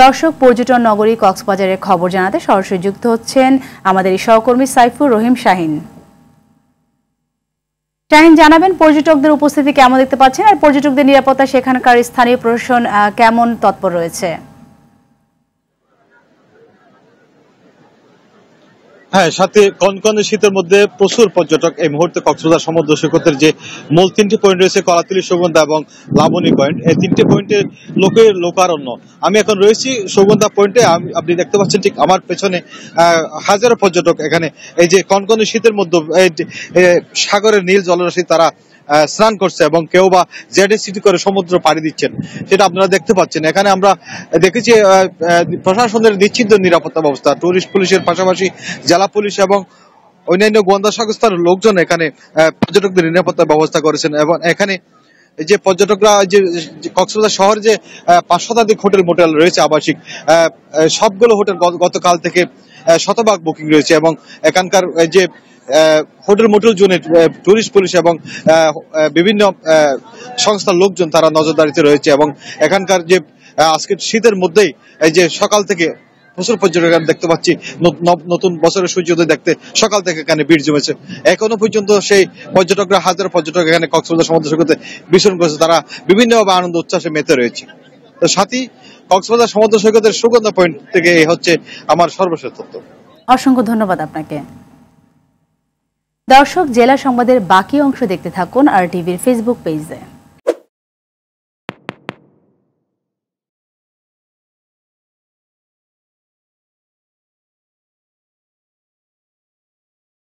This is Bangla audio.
দর্শক, পর্যটন নগরী কক্সবাজারের খবর জানাতে সরাসরি যুক্ত হচ্ছেন আমাদের এই সহকর্মী সাইফুর রহিম শাহিন। শাহিন, জানাবেন পর্যটকদের উপস্থিতি কেমন দেখতে পাচ্ছেন, আর পর্যটকদের নিরাপত্তা সেখানকার স্থানীয় প্রশাসন কেমন তৎপর রয়েছে? হ্যাঁ, সাথে কনকনে শীতের মধ্যে প্রচুর পর্যটক এই মুহূর্তে কক্সবাজার সমুদ্র সৈকতের যে মূল তিনটি পয়েন্ট রয়েছে, কলাতলী, সুগন্ধা এবং লাবণী পয়েন্ট, এই তিনটি পয়েন্টে লোকের লোকারণ্য। আমি এখন রয়েছি সুগন্ধা পয়েন্টে। আপনি দেখতে পাচ্ছেন ঠিক আমার পেছনে হাজারো পর্যটক এখানে এই যে কনকনে শীতের মধ্যে সাগরের নীল জলরাশি তারা স্নান করছে এবং কেউ বা জেডে সিটি করে সমুদ্র পাড়ি দিচ্ছেন, সেটা আপনারা দেখতে পাচ্ছেন। এখানে আমরা দেখেছি প্রশাসনের নিশ্চিন্ত নিরাপত্তা ব্যবস্থা, টুরিস্ট পুলিশের পাশাপাশি জেলা পুলিশ এবং অন্যান্য গোয়েন্দা সংস্থার লোকজন এখানে পর্যটকদের নিরাপত্তা ব্যবস্থা করেছেন। এবং এখানে যে পর্যটকরা যে কক্সবাজার শহরে যে 5 শতাধিক হোটেল মোটেল রয়েছে আবাসিক, সবগুলো হোটেল গতকাল থেকে শতভাগ বুকিং রয়েছে এবং এখানকার যে হোটেল মোটেল জোনে টুরিস্ট পুলিশ এবং বিভিন্ন সংস্থার লোকজন তারা নজরদারিতে রয়েছে। এবং এখানকার যে আজকে শীতের মধ্যেই এই যে সকাল থেকে প্রচুর পর্যটক দেখতে পাচ্ছি, নতুন বছরের সূর্যোদয় দেখতে সকাল থেকে এখানে ভিড় জমেছে। এখনো পর্যন্ত সেই পর্যটকরা, হাজার পর্যটক এখানে কক্সবাজার সমুদ্র সৈকতে বিচরণ করেছে, তারা বিভিন্নভাবে আনন্দ উচ্ছ্বাসে মেতে রয়েছে। তো সাথী, কক্সবাজার সমুদ্র সৈকতের সুগন্ধা পয়েন্ট থেকে এই হচ্ছে আমার সর্বশেষ তথ্য। অসংখ্য ধন্যবাদ আপনাকে। দর্শক, জেলা সংবাদের বাকি অংশ দেখতে থাকুন আর টিভির ফেসবুক পেজে।